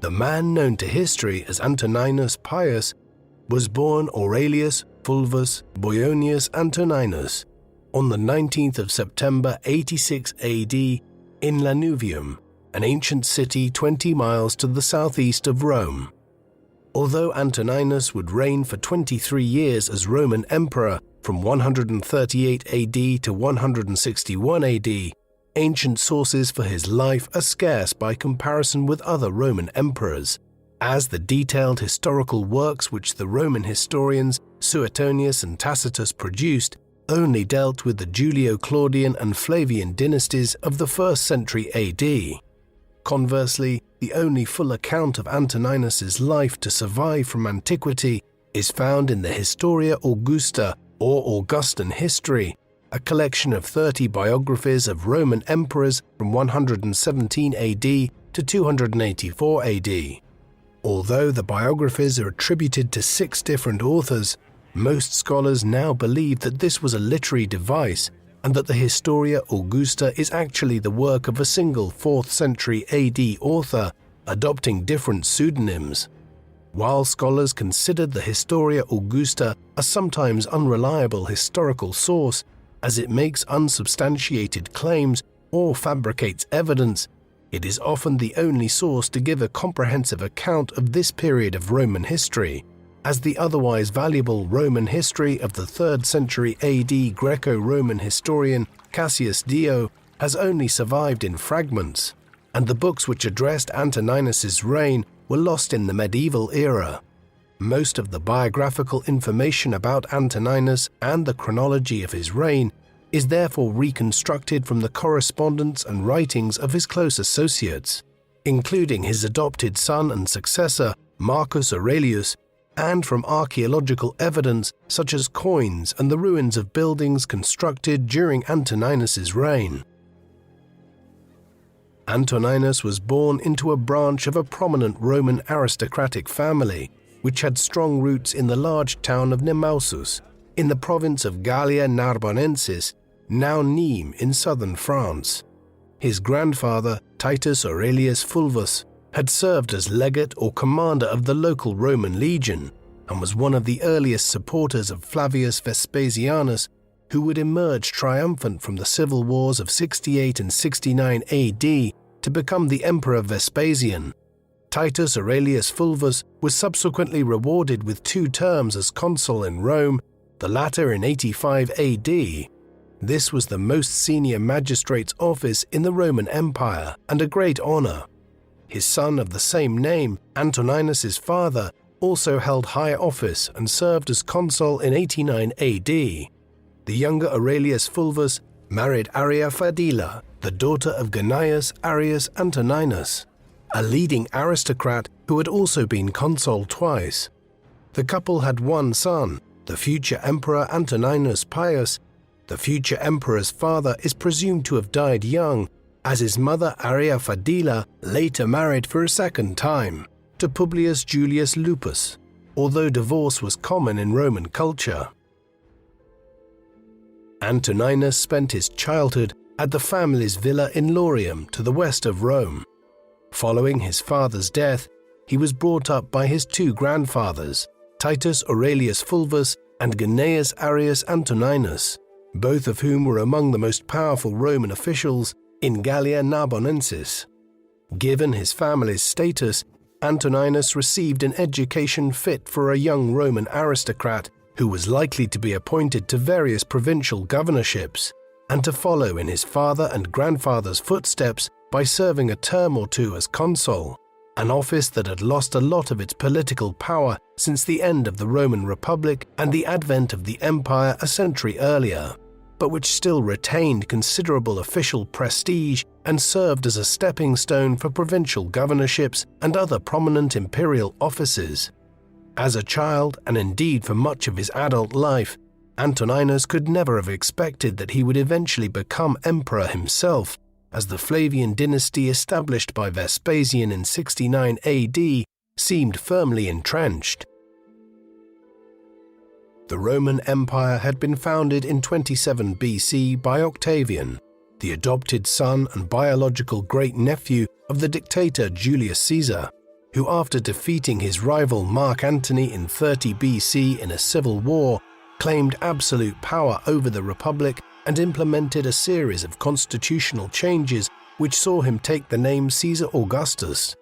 The man known to history as Antoninus Pius was born Aurelius Fulvus Boionius Antoninus on the 19th of September 86 AD in Lanuvium, an ancient city 20 miles to the southeast of Rome. Although Antoninus would reign for 23 years as Roman emperor from 138 AD to 161 AD, ancient sources for his life are scarce by comparison with other Roman emperors, as the detailed historical works which the Roman historians Suetonius and Tacitus produced only dealt with the Julio-Claudian and Flavian dynasties of the 1st century AD. Conversely, the only full account of Antoninus's life to survive from antiquity is found in the Historia Augusta or Augustan History, a collection of 30 biographies of Roman emperors from 117 AD to 284 AD. Although the biographies are attributed to 6 different authors, most scholars now believe that this was a literary device and that the Historia Augusta is actually the work of a single 4th century AD author, adopting different pseudonyms. While scholars considered the Historia Augusta a sometimes unreliable historical source, as it makes unsubstantiated claims or fabricates evidence, it is often the only source to give a comprehensive account of this period of Roman history, as the otherwise valuable Roman history of the 3rd century AD Greco-Roman historian Cassius Dio has only survived in fragments, and the books which addressed Antoninus's reign were lost in the medieval era. Most of the biographical information about Antoninus and the chronology of his reign is therefore reconstructed from the correspondence and writings of his close associates, including his adopted son and successor Marcus Aurelius, and from archaeological evidence such as coins and the ruins of buildings constructed during Antoninus's reign. Antoninus was born into a branch of a prominent Roman aristocratic family, which had strong roots in the large town of Nemausus, in the province of Gallia Narbonensis, now Nîmes in southern France. His grandfather, Titus Aurelius Fulvus, had served as legate or commander of the local Roman legion and was one of the earliest supporters of Flavius Vespasianus, who would emerge triumphant from the civil wars of 68 and 69 AD to become the Emperor Vespasian. Titus Aurelius Fulvus was subsequently rewarded with 2 terms as consul in Rome, the latter in 85 AD. This was the most senior magistrate's office in the Roman Empire and a great honor. His son of the same name, Antoninus's father, also held high office and served as consul in 89 AD. The younger Aurelius Fulvus married Arria Fadila, the daughter of Gnaeus Arrius Antoninus, a leading aristocrat who had also been consul twice. The couple had 1 son, the future emperor Antoninus Pius. The future emperor's father is presumed to have died young, as his mother Arria Fadila later married for a 2nd time, to Publius Julius Lupus, although divorce was common in Roman culture. Antoninus spent his childhood at the family's villa in Lorium to the west of Rome. Following his father's death, he was brought up by his 2 grandfathers, Titus Aurelius Fulvus and Gnaeus Arrius Antoninus, both of whom were among the most powerful Roman officials in Gallia Narbonensis. Given his family's status, Antoninus received an education fit for a young Roman aristocrat who was likely to be appointed to various provincial governorships, and to follow in his father and grandfather's footsteps by serving a term or 2 as consul, an office that had lost a lot of its political power since the end of the Roman Republic and the advent of the empire a century earlier, but which still retained considerable official prestige and served as a stepping stone for provincial governorships and other prominent imperial offices. As a child, and indeed for much of his adult life, Antoninus could never have expected that he would eventually become emperor himself, as the Flavian dynasty established by Vespasian in 69 AD seemed firmly entrenched. The Roman Empire had been founded in 27 BC by Octavian, the adopted son and biological great-nephew of the dictator Julius Caesar, who after defeating his rival Mark Antony in 30 BC in a civil war, claimed absolute power over the Republic and implemented a series of constitutional changes which saw him take the name Caesar Augustus.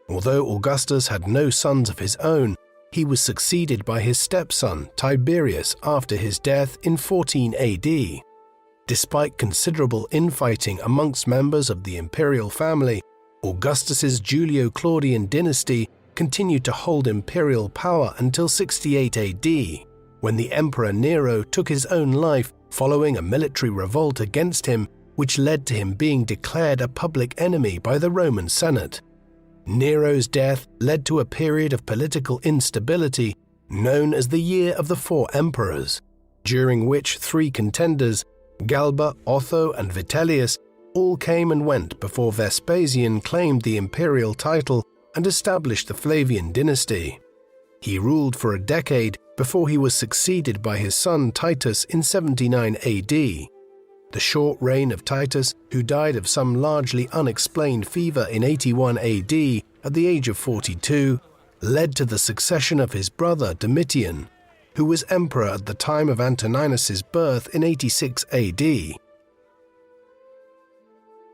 Although Augustus had no sons of his own, he was succeeded by his stepson Tiberius after his death in 14 AD. Despite considerable infighting amongst members of the imperial family, Augustus's Julio-Claudian dynasty continued to hold imperial power until 68 AD, when the Emperor Nero took his own life following a military revolt against him, which led to him being declared a public enemy by the Roman Senate. Nero's death led to a period of political instability known as the Year of the Four Emperors, during which three contenders, Galba, Otho, and Vitellius, all came and went before Vespasian claimed the imperial title and established the Flavian dynasty. He ruled for a decade before he was succeeded by his son Titus in 79 AD. The short reign of Titus, who died of some largely unexplained fever in 81 AD at the age of 42, led to the succession of his brother Domitian, who was emperor at the time of Antoninus's birth in 86 AD.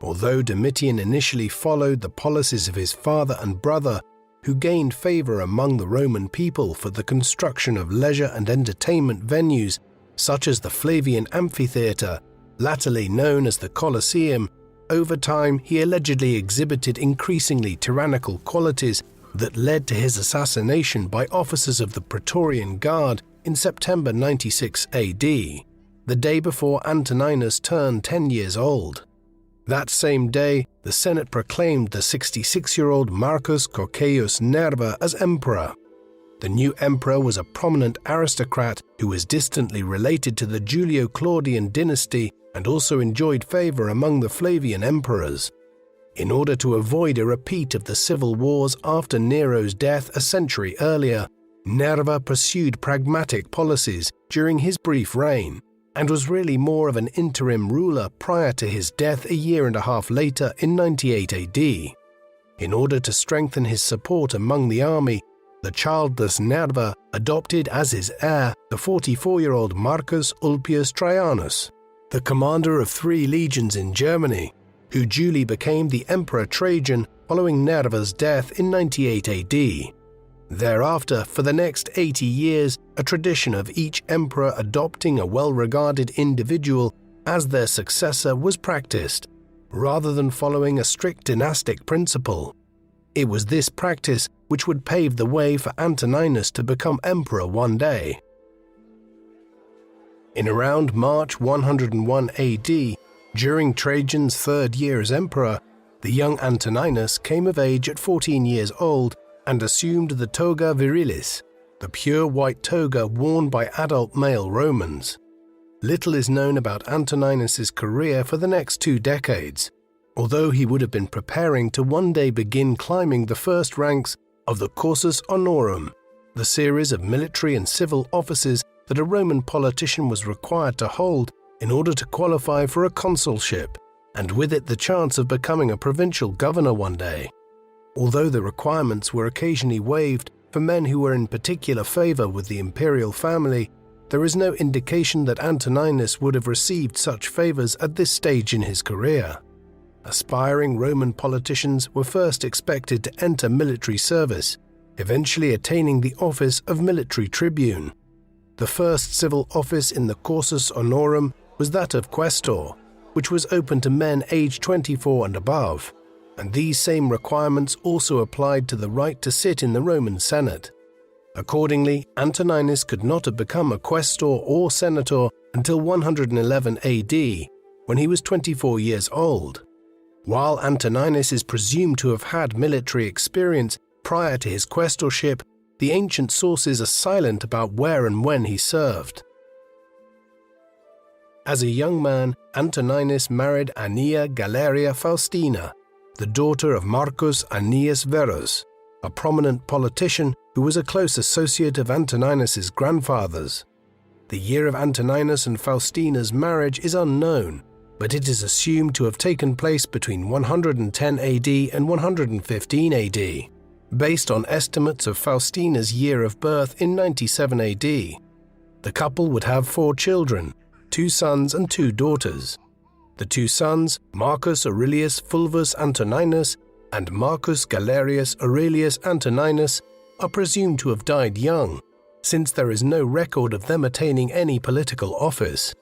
Although Domitian initially followed the policies of his father and brother, who gained favor among the Roman people for the construction of leisure and entertainment venues such as the Flavian Amphitheatre, latterly known as the Colosseum, over time he allegedly exhibited increasingly tyrannical qualities that led to his assassination by officers of the Praetorian Guard in September 96 AD, the day before Antoninus turned 10 years old. That same day, the Senate proclaimed the 66-year-old Marcus Cocceius Nerva as emperor. The new emperor was a prominent aristocrat who was distantly related to the Julio-Claudian dynasty and also enjoyed favor among the Flavian emperors. In order to avoid a repeat of the civil wars after Nero's death a century earlier, Nerva pursued pragmatic policies during his brief reign, and was really more of an interim ruler prior to his death a year and a half later in 98 AD. In order to strengthen his support among the army, the childless Nerva adopted as his heir the 44-year-old Marcus Ulpius Traianus, the commander of 3 legions in Germany, who duly became the Emperor Trajan following Nerva's death in 98 AD. Thereafter, for the next 80 years, a tradition of each emperor adopting a well-regarded individual as their successor was practiced, rather than following a strict dynastic principle. It was this practice which would pave the way for Antoninus to become emperor one day. In around March 101 AD, during Trajan's 3rd year as emperor, the young Antoninus came of age at 14 years old and assumed the toga virilis, the pure white toga worn by adult male Romans. Little is known about Antoninus's career for the next 2 decades, although he would have been preparing to one day begin climbing the first ranks of the cursus honorum, the series of military and civil offices that a Roman politician was required to hold in order to qualify for a consulship, and with it the chance of becoming a provincial governor one day. Although the requirements were occasionally waived for men who were in particular favor with the imperial family, there is no indication that Antoninus would have received such favors at this stage in his career. Aspiring Roman politicians were first expected to enter military service, eventually attaining the office of military tribune. The first civil office in the cursus honorum was that of quaestor, which was open to men aged 24 and above, and these same requirements also applied to the right to sit in the Roman Senate. Accordingly, Antoninus could not have become a quaestor or senator until 111 AD, when he was 24 years old. While Antoninus is presumed to have had military experience prior to his quaestorship, the ancient sources are silent about where and when he served. As a young man, Antoninus married Annia Galeria Faustina, the daughter of Marcus Annius Verus, a prominent politician who was a close associate of Antoninus's grandfather's. The year of Antoninus and Faustina's marriage is unknown, but it is assumed to have taken place between 110 AD and 115 AD. based on estimates of Faustina's year of birth in 97 AD. The couple would have 4 children, 2 sons and 2 daughters. The 2 sons, Marcus Aurelius Fulvus Antoninus and Marcus Galerius Aurelius Antoninus, are presumed to have died young, since there is no record of them attaining any political office.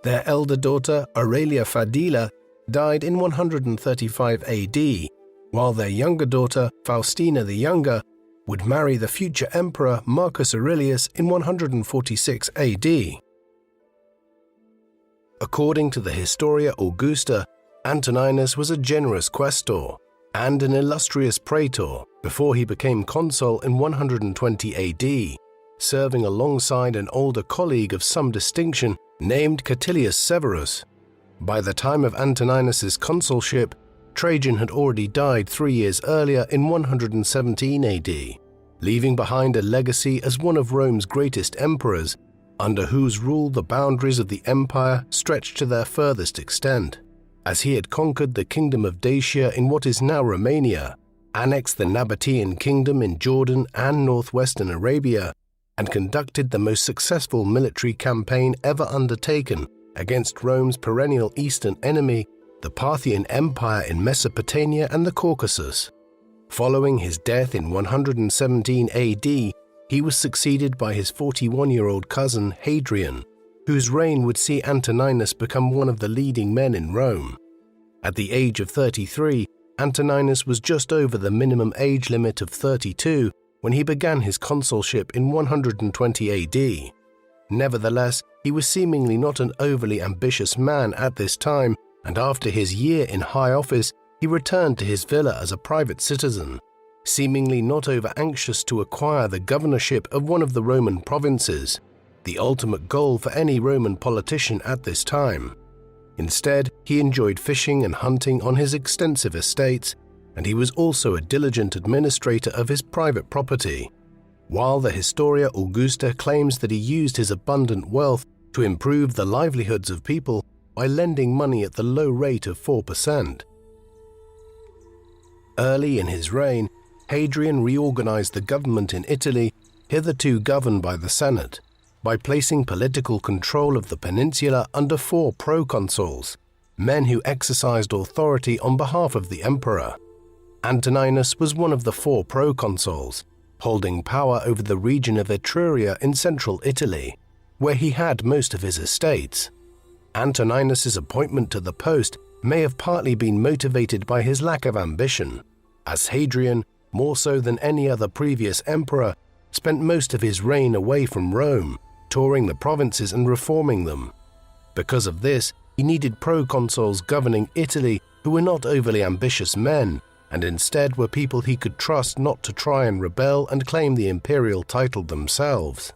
Their elder daughter, Aurelia Fadila, died in 135 AD, while their younger daughter, Faustina the Younger, would marry the future emperor Marcus Aurelius in 146 AD. According to the Historia Augusta, Antoninus was a generous questor and an illustrious praetor before he became consul in 120 AD, serving alongside an older colleague of some distinction named Catilius Severus. By the time of Antoninus's consulship, Trajan had already died 3 years earlier in 117 AD, leaving behind a legacy as one of Rome's greatest emperors, under whose rule the boundaries of the empire stretched to their furthest extent, as he had conquered the kingdom of Dacia in what is now Romania, annexed the Nabatean kingdom in Jordan and northwestern Arabia, and conducted the most successful military campaign ever undertaken against Rome's perennial eastern enemy, the Parthian Empire in Mesopotamia and the Caucasus. Following his death in 117 AD, he was succeeded by his 41-year-old cousin Hadrian, whose reign would see Antoninus become one of the leading men in Rome. At the age of 33, Antoninus was just over the minimum age limit of 32 when he began his consulship in 120 AD. Nevertheless, he was seemingly not an overly ambitious man at this time, and after his year in high office, he returned to his villa as a private citizen, seemingly not over-anxious to acquire the governorship of one of the Roman provinces, the ultimate goal for any Roman politician at this time. Instead, he enjoyed fishing and hunting on his extensive estates, and he was also a diligent administrator of his private property. While the Historia Augusta claims that he used his abundant wealth to improve the livelihoods of people by lending money at the low rate of 4%. Early in his reign, Hadrian reorganized the government in Italy, hitherto governed by the Senate, by placing political control of the peninsula under 4 proconsuls, men who exercised authority on behalf of the emperor. Antoninus was one of the 4 proconsuls, holding power over the region of Etruria in central Italy, where he had most of his estates. Antoninus's appointment to the post may have partly been motivated by his lack of ambition, as Hadrian, more so than any other previous emperor, spent most of his reign away from Rome, touring the provinces and reforming them. Because of this, he needed proconsuls governing Italy who were not overly ambitious men, and instead were people he could trust not to try and rebel and claim the imperial title themselves.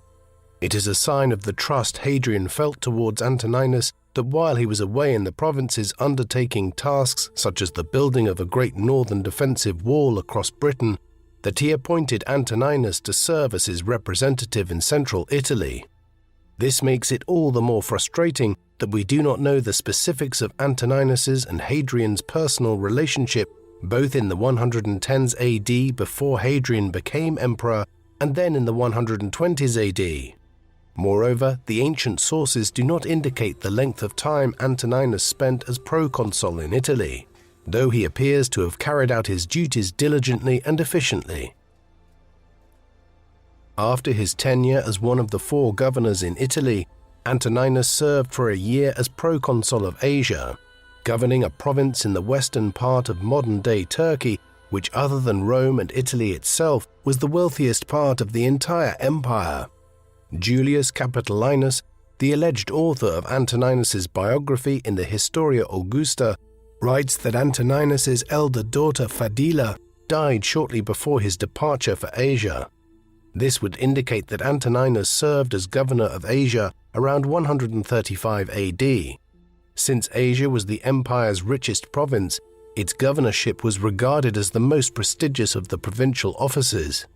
It is a sign of the trust Hadrian felt towards Antoninus that while he was away in the provinces undertaking tasks such as the building of a great northern defensive wall across Britain, that he appointed Antoninus to serve as his representative in central Italy. This makes it all the more frustrating that we do not know the specifics of Antoninus's and Hadrian's personal relationship, both in the 110s AD before Hadrian became emperor and then in the 120s AD. Moreover, the ancient sources do not indicate the length of time Antoninus spent as proconsul in Italy, though he appears to have carried out his duties diligently and efficiently. After his tenure as one of the 4 governors in Italy, Antoninus served for a year as proconsul of Asia, governing a province in the western part of modern-day Turkey, which other than Rome and Italy itself was the wealthiest part of the entire empire. Julius Capitolinus, the alleged author of Antoninus's biography in the Historia Augusta, writes that Antoninus's elder daughter Fadila died shortly before his departure for Asia. This would indicate that Antoninus served as governor of Asia around 135 AD. Since Asia was the empire's richest province, its governorship was regarded as the most prestigious of the provincial offices.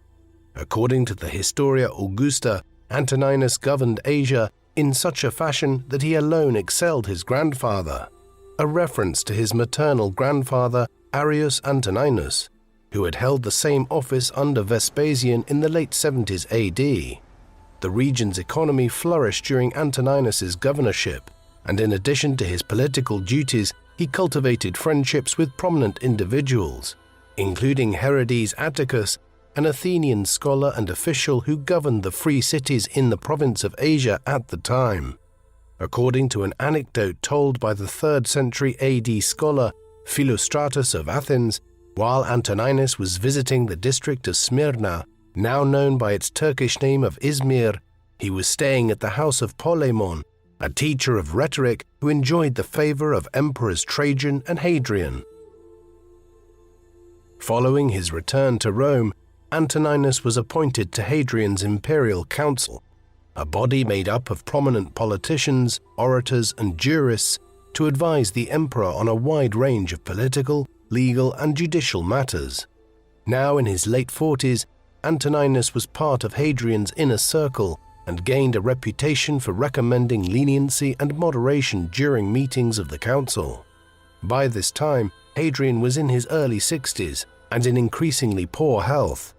According to the Historia Augusta, Antoninus governed Asia in such a fashion that he alone excelled his grandfather, a reference to his maternal grandfather Arrius Antoninus, who had held the same office under Vespasian in the late 70s AD. The region's economy flourished during Antoninus's governorship, and in addition to his political duties, he cultivated friendships with prominent individuals, including Herodes Atticus, an Athenian scholar and official who governed the free cities in the province of Asia at the time. According to an anecdote told by the 3rd century AD scholar Philostratus of Athens, while Antoninus was visiting the district of Smyrna, now known by its Turkish name of Izmir, he was staying at the house of Polemon, a teacher of rhetoric who enjoyed the favor of emperors Trajan and Hadrian. Following his return to Rome, Antoninus was appointed to Hadrian's imperial council, a body made up of prominent politicians, orators, and jurists to advise the emperor on a wide range of political, legal, and judicial matters. Now in his late 40s, Antoninus was part of Hadrian's inner circle and gained a reputation for recommending leniency and moderation during meetings of the council. By this time, Hadrian was in his early 60s and in increasingly poor health.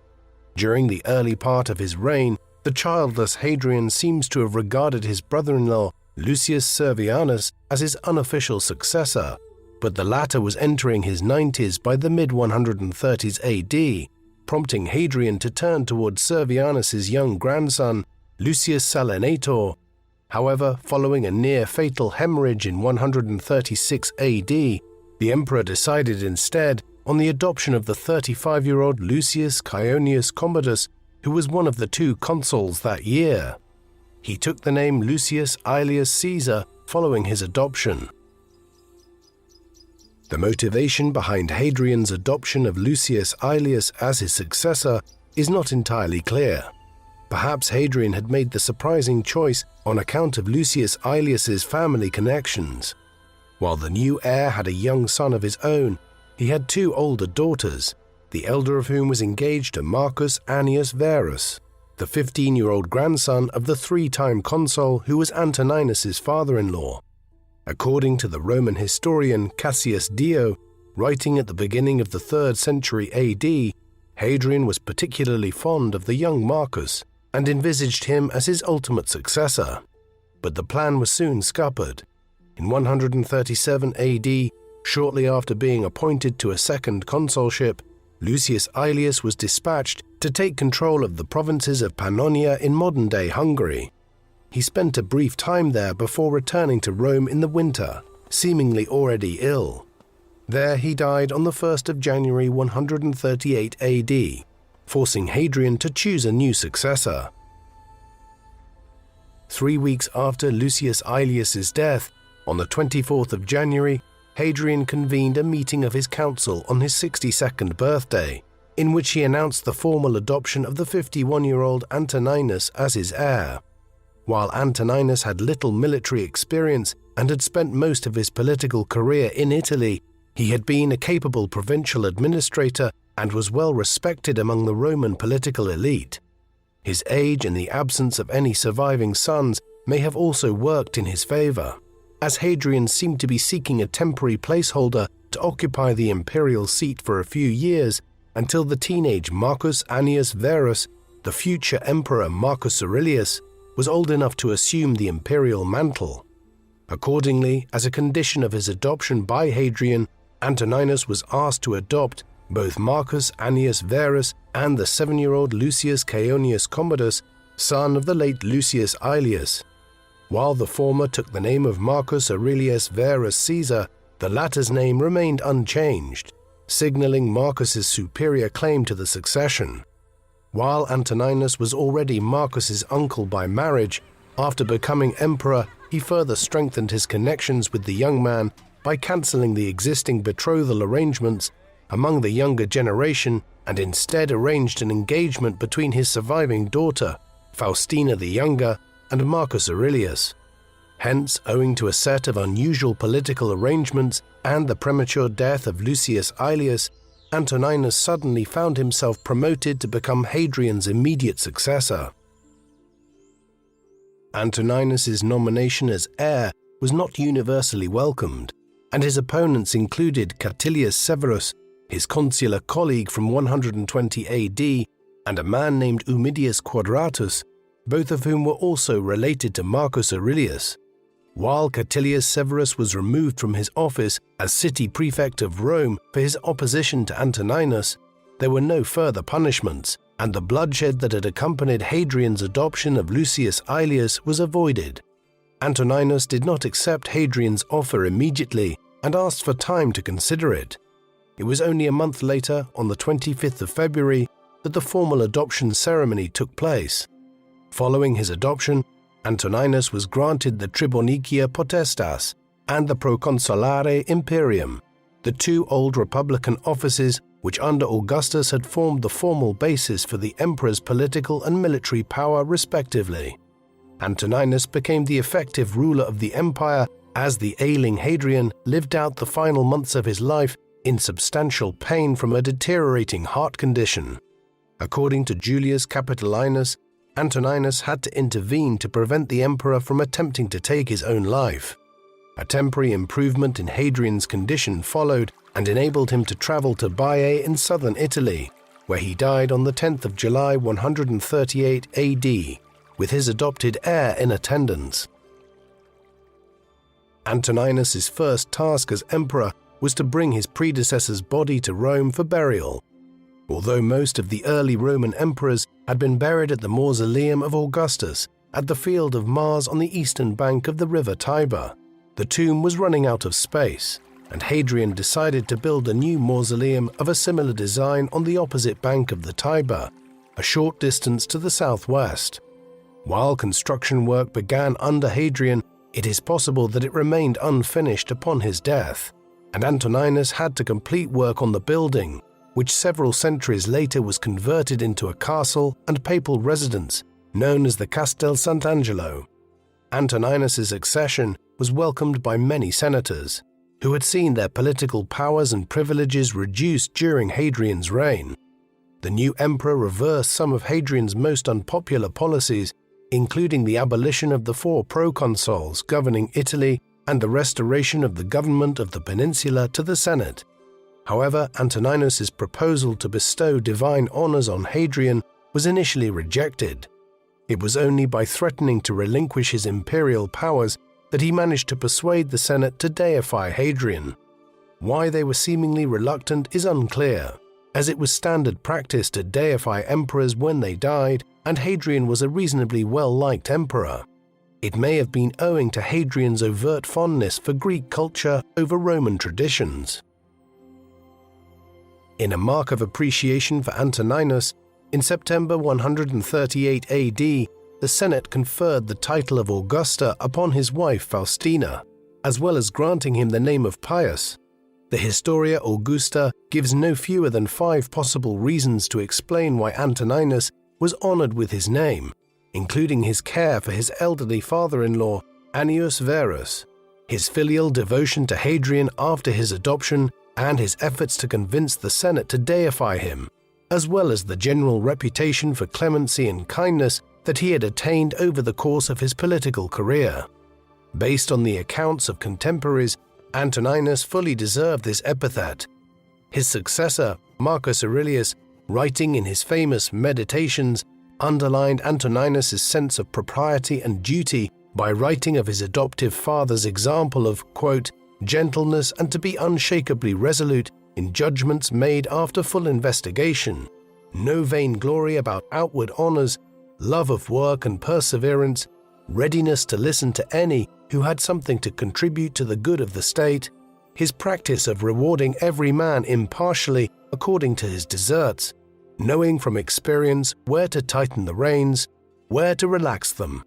During the early part of his reign, the childless Hadrian seems to have regarded his brother-in-law, Lucius Servianus, as his unofficial successor, but the latter was entering his 90s by the mid-130s AD, prompting Hadrian to turn towards Servianus's young grandson, Lucius Salinator. However, following a near-fatal hemorrhage in 136 AD, the emperor decided instead on the adoption of the 35-year-old Lucius Caionius Commodus, who was one of the 2 consuls that year. He took the name Lucius Aelius Caesar following his adoption. The motivation behind Hadrian's adoption of Lucius Aelius as his successor is not entirely clear. Perhaps Hadrian had made the surprising choice on account of Lucius Aelius's family connections. While the new heir had a young son of his own, he had 2 older daughters, the elder of whom was engaged to Marcus Annius Verus, the 15-year-old grandson of the 3-time consul who was Antoninus's father-in-law. According to the Roman historian Cassius Dio, writing at the beginning of the 3rd century AD, Hadrian was particularly fond of the young Marcus and envisaged him as his ultimate successor. But the plan was soon scuppered. In 137 AD, shortly after being appointed to a second consulship, Lucius Aelius was dispatched to take control of the provinces of Pannonia in modern-day Hungary. He spent a brief time there before returning to Rome in the winter, seemingly already ill. There he died on the 1st of January 138 AD, forcing Hadrian to choose a new successor. 3 weeks after Lucius Aelius's death, on the 24th of January, Hadrian convened a meeting of his council on his 62nd birthday, in which he announced the formal adoption of the 51-year-old Antoninus as his heir. While Antoninus had little military experience and had spent most of his political career in Italy, he had been a capable provincial administrator and was well respected among the Roman political elite. His age and the absence of any surviving sons may have also worked in his favor, as Hadrian seemed to be seeking a temporary placeholder to occupy the imperial seat for a few years until the teenage Marcus Annius Verus, the future emperor Marcus Aurelius, was old enough to assume the imperial mantle. Accordingly, as a condition of his adoption by Hadrian, Antoninus was asked to adopt both Marcus Annius Verus and the 7-year-old Lucius Caionius Commodus, son of the late Lucius Aelius. While the former took the name of Marcus Aurelius Verus Caesar, the latter's name remained unchanged, signaling Marcus's superior claim to the succession. While Antoninus was already Marcus's uncle by marriage, after becoming emperor, he further strengthened his connections with the young man by cancelling the existing betrothal arrangements among the younger generation and instead arranged an engagement between his surviving daughter, Faustina the Younger, and Marcus Aurelius. Hence, owing to a set of unusual political arrangements and the premature death of Lucius Aelius, Antoninus suddenly found himself promoted to become Hadrian's immediate successor. Antoninus's nomination as heir was not universally welcomed, and his opponents included Catilius Severus, his consular colleague from 120 AD, and a man named Ummidius Quadratus, both of whom were also related to Marcus Aurelius. While Catilius Severus was removed from his office as city prefect of Rome for his opposition to Antoninus, there were no further punishments, and the bloodshed that had accompanied Hadrian's adoption of Lucius Aelius was avoided. Antoninus did not accept Hadrian's offer immediately and asked for time to consider it. It was only a month later, on the 25th of February, that the formal adoption ceremony took place. Following his adoption, Antoninus was granted the Tribonicia Potestas and the Proconsulare Imperium, the two old republican offices which under Augustus had formed the formal basis for the emperor's political and military power respectively. Antoninus became the effective ruler of the empire as the ailing Hadrian lived out the final months of his life in substantial pain from a deteriorating heart condition. According to Julius Capitolinus, Antoninus had to intervene to prevent the emperor from attempting to take his own life. A temporary improvement in Hadrian's condition followed and enabled him to travel to Baiae in southern Italy, where he died on the 10th of July 138 AD, with his adopted heir in attendance. Antoninus's first task as emperor was to bring his predecessor's body to Rome for burial. Although most of the early Roman emperors had been buried at the mausoleum of Augustus at the Field of Mars on the eastern bank of the river Tiber, the tomb was running out of space, and Hadrian decided to build a new mausoleum of a similar design on the opposite bank of the Tiber, a short distance to the southwest. While construction work began under Hadrian, it is possible that it remained unfinished upon his death, and Antoninus had to complete work on the building, which several centuries later was converted into a castle and papal residence known as the Castel Sant'Angelo. Antoninus's accession was welcomed by many senators, who had seen their political powers and privileges reduced during Hadrian's reign. The new emperor reversed some of Hadrian's most unpopular policies, including the abolition of the 4 proconsuls governing Italy and the restoration of the government of the peninsula to the Senate. However, Antoninus's proposal to bestow divine honors on Hadrian was initially rejected. It was only by threatening to relinquish his imperial powers that he managed to persuade the Senate to deify Hadrian. Why they were seemingly reluctant is unclear, as it was standard practice to deify emperors when they died, and Hadrian was a reasonably well-liked emperor. It may have been owing to Hadrian's overt fondness for Greek culture over Roman traditions. In a mark of appreciation for Antoninus, in September 138 AD, the Senate conferred the title of Augusta upon his wife Faustina, as well as granting him the name of Pius. The Historia Augusta gives no fewer than 5 possible reasons to explain why Antoninus was honored with his name, including his care for his elderly father-in-law, Annius Verus, his filial devotion to Hadrian after his adoption, and his efforts to convince the Senate to deify him, as well as the general reputation for clemency and kindness that he had attained over the course of his political career. Based on the accounts of contemporaries, Antoninus fully deserved this epithet. His successor, Marcus Aurelius, writing in his famous Meditations, underlined Antoninus's sense of propriety and duty by writing of his adoptive father's example of, quote, gentleness and to be unshakably resolute in judgments made after full investigation, no vainglory about outward honors, love of work and perseverance, readiness to listen to any who had something to contribute to the good of the state, his practice of rewarding every man impartially according to his deserts, knowing from experience where to tighten the reins, where to relax them.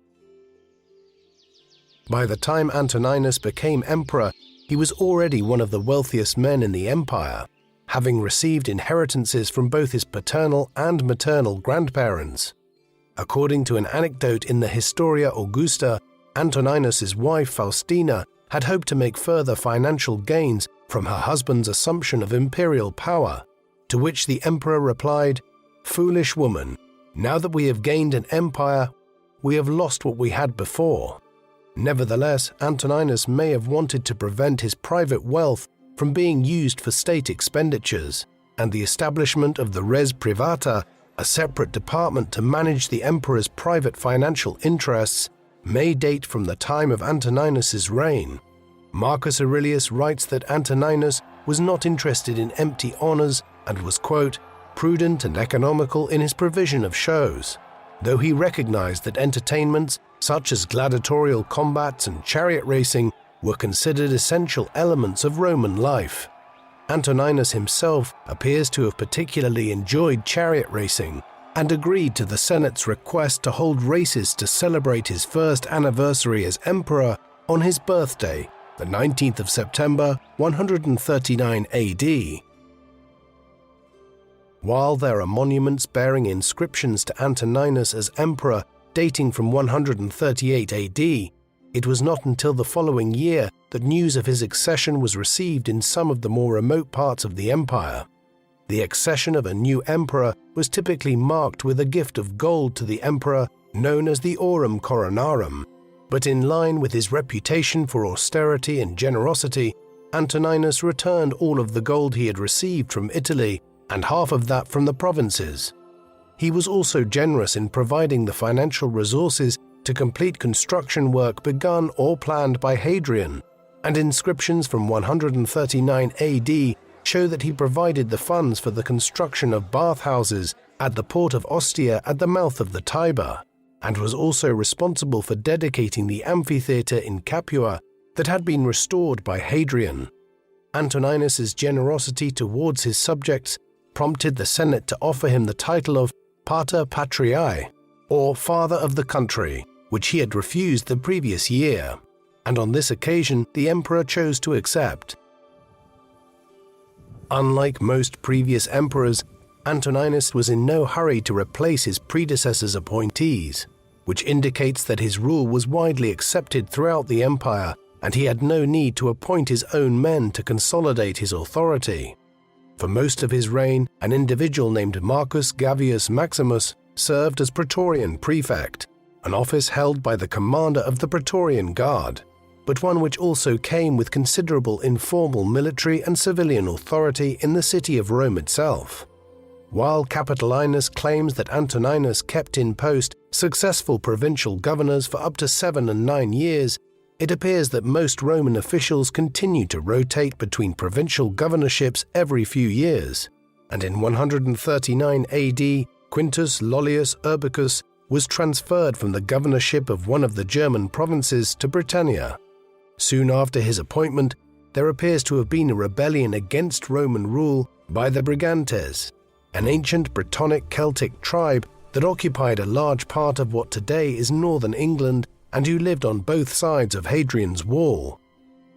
By the time Antoninus became emperor, he was already one of the wealthiest men in the empire, having received inheritances from both his paternal and maternal grandparents. According to an anecdote in the Historia Augusta, Antoninus's wife Faustina had hoped to make further financial gains from her husband's assumption of imperial power, to which the emperor replied, "Foolish woman, now that we have gained an empire, we have lost what we had before." Nevertheless, Antoninus may have wanted to prevent his private wealth from being used for state expenditures, and the establishment of the res privata, a separate department to manage the emperor's private financial interests, may date from the time of Antoninus's reign. Marcus Aurelius writes that Antoninus was not interested in empty honors and was, quote, prudent and economical in his provision of shows, though he recognized that entertainments such as gladiatorial combats and chariot racing were considered essential elements of Roman life. Antoninus himself appears to have particularly enjoyed chariot racing and agreed to the Senate's request to hold races to celebrate his first anniversary as emperor on his birthday, the 19th of September, 139 AD. While there are monuments bearing inscriptions to Antoninus as emperor dating from 138 AD, it was not until the following year that news of his accession was received in some of the more remote parts of the empire. The accession of a new emperor was typically marked with a gift of gold to the emperor known as the Aurum Coronarum, but in line with his reputation for austerity and generosity, Antoninus returned all of the gold he had received from Italy and half of that from the provinces. He was also generous in providing the financial resources to complete construction work begun or planned by Hadrian, and inscriptions from 139 AD show that he provided the funds for the construction of bathhouses at the port of Ostia at the mouth of the Tiber, and was also responsible for dedicating the amphitheatre in Capua that had been restored by Hadrian. Antoninus's generosity towards his subjects prompted the Senate to offer him the title of Pater Patriae, or Father of the Country, which he had refused the previous year, and on this occasion the emperor chose to accept. Unlike most previous emperors, Antoninus was in no hurry to replace his predecessor's appointees, which indicates that his rule was widely accepted throughout the empire and he had no need to appoint his own men to consolidate his authority. For most of his reign, an individual named Marcus Gavius Maximus served as Praetorian Prefect, an office held by the commander of the Praetorian Guard, but one which also came with considerable informal military and civilian authority in the city of Rome itself. While Capitolinus claims that Antoninus kept in post successful provincial governors for up to 7 and 9 years, it appears that most Roman officials continued to rotate between provincial governorships every few years, and in 139 AD, Quintus Lollius Urbicus was transferred from the governorship of one of the German provinces to Britannia. Soon after his appointment, there appears to have been a rebellion against Roman rule by the Brigantes, an ancient Brittonic Celtic tribe that occupied a large part of what today is northern England and who lived on both sides of Hadrian's Wall.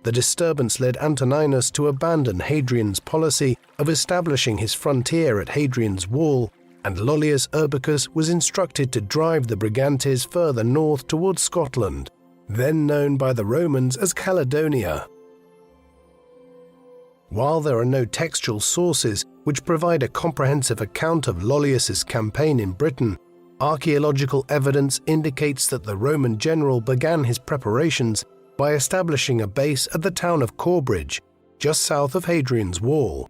The disturbance led Antoninus to abandon Hadrian's policy of establishing his frontier at Hadrian's Wall, and Lollius Urbicus was instructed to drive the Brigantes further north towards Scotland, then known by the Romans as Caledonia. While there are no textual sources which provide a comprehensive account of Lollius's campaign in Britain, archaeological evidence indicates that the Roman general began his preparations by establishing a base at the town of Corbridge, just south of Hadrian's Wall.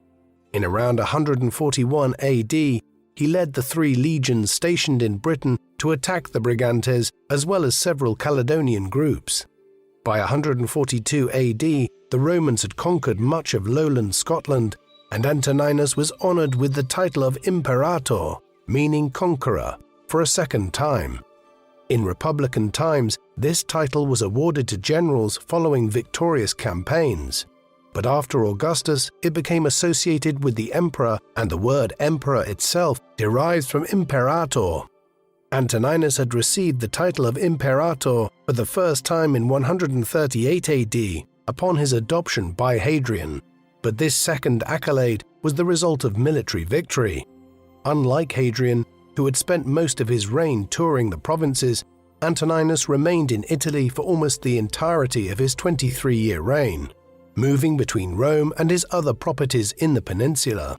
In around 141 AD, he led the 3 legions stationed in Britain to attack the Brigantes as well as several Caledonian groups. By 142 AD, the Romans had conquered much of lowland Scotland, and Antoninus was honored with the title of Imperator, meaning conqueror, for a second time. In Republican times, this title was awarded to generals following victorious campaigns, but after Augustus, it became associated with the emperor, and the word emperor itself derives from imperator. Antoninus had received the title of imperator for the first time in 138 AD upon his adoption by Hadrian, but this second accolade was the result of military victory. Unlike Hadrian, who had spent most of his reign touring the provinces, Antoninus remained in Italy for almost the entirety of his 23-year reign, moving between Rome and his other properties in the peninsula.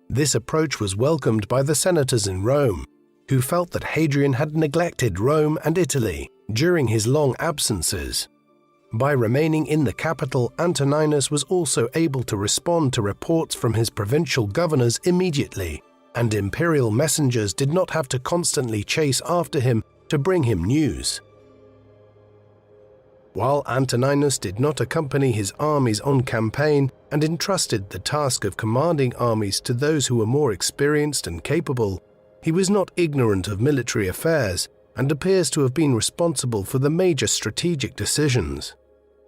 This approach was welcomed by the senators in Rome, who felt that Hadrian had neglected Rome and Italy during his long absences. By remaining in the capital, Antoninus was also able to respond to reports from his provincial governors immediately, and imperial messengers did not have to constantly chase after him to bring him news. While Antoninus did not accompany his armies on campaign and entrusted the task of commanding armies to those who were more experienced and capable, he was not ignorant of military affairs and appears to have been responsible for the major strategic decisions.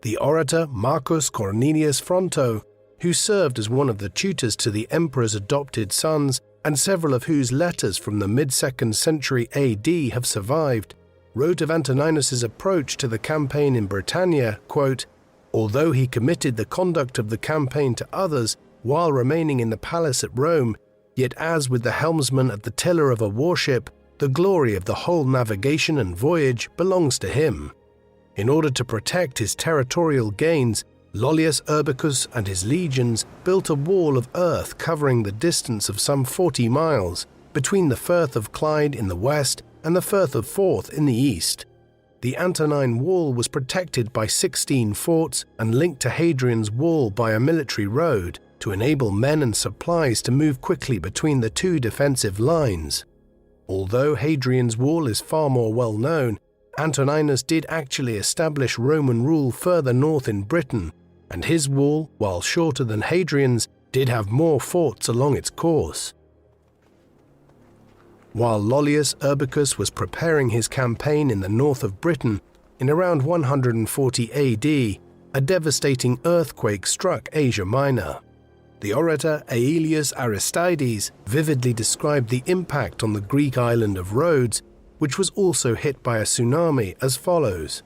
The orator Marcus Cornelius Fronto, who served as one of the tutors to the emperor's adopted sons and several of whose letters from the mid-2nd century AD have survived, wrote of Antoninus's approach to the campaign in Britannia, quote, "Although he committed the conduct of the campaign to others while remaining in the palace at Rome, yet as with the helmsman at the tiller of a warship, the glory of the whole navigation and voyage belongs to him. In order to protect his territorial gains, Lollius Urbicus and his legions built a wall of earth covering the distance of some 40 miles between the Firth of Clyde in the west and the Firth of Forth in the east. The Antonine Wall was protected by 16 forts and linked to Hadrian's Wall by a military road to enable men and supplies to move quickly between the two defensive lines. Although Hadrian's Wall is far more well known, Antoninus did actually establish Roman rule further north in Britain, and his wall, while shorter than Hadrian's, did have more forts along its course. While Lollius Urbicus was preparing his campaign in the north of Britain, in around 140 AD, a devastating earthquake struck Asia Minor. The orator Aelius Aristides vividly described the impact on the Greek island of Rhodes, which was also hit by a tsunami, as follows: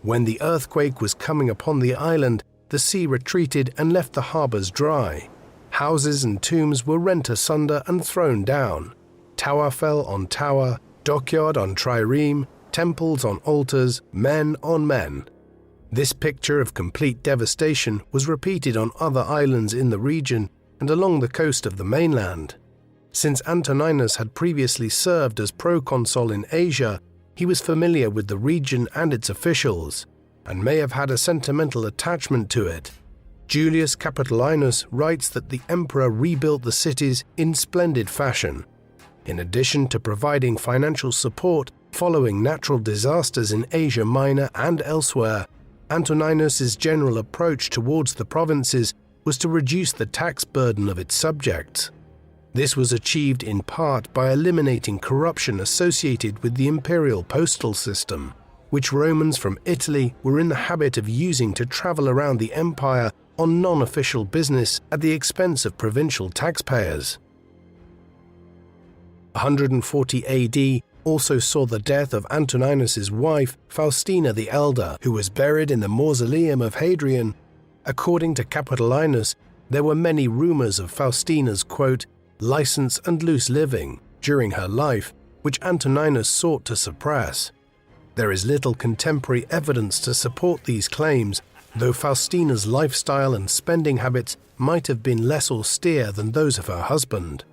"When the earthquake was coming upon the island, the sea retreated and left the harbours dry. Houses and tombs were rent asunder and thrown down. Tower fell on tower, dockyard on trireme, temples on altars, men on men." This picture of complete devastation was repeated on other islands in the region and along the coast of the mainland. Since Antoninus had previously served as proconsul in Asia, he was familiar with the region and its officials, and may have had a sentimental attachment to it. Julius Capitolinus writes that the emperor rebuilt the cities in splendid fashion. In addition to providing financial support following natural disasters in Asia Minor and elsewhere, Antoninus's general approach towards the provinces was to reduce the tax burden of its subjects. This was achieved in part by eliminating corruption associated with the imperial postal system, which Romans from Italy were in the habit of using to travel around the empire on non-official business at the expense of provincial taxpayers. 140 AD also saw the death of Antoninus's wife, Faustina the Elder, who was buried in the mausoleum of Hadrian. According to Capitolinus, there were many rumors of Faustina's, quote, "license and loose living" during her life, which Antoninus sought to suppress. There is little contemporary evidence to support these claims, though Faustina's lifestyle and spending habits might have been less austere than those of her husband.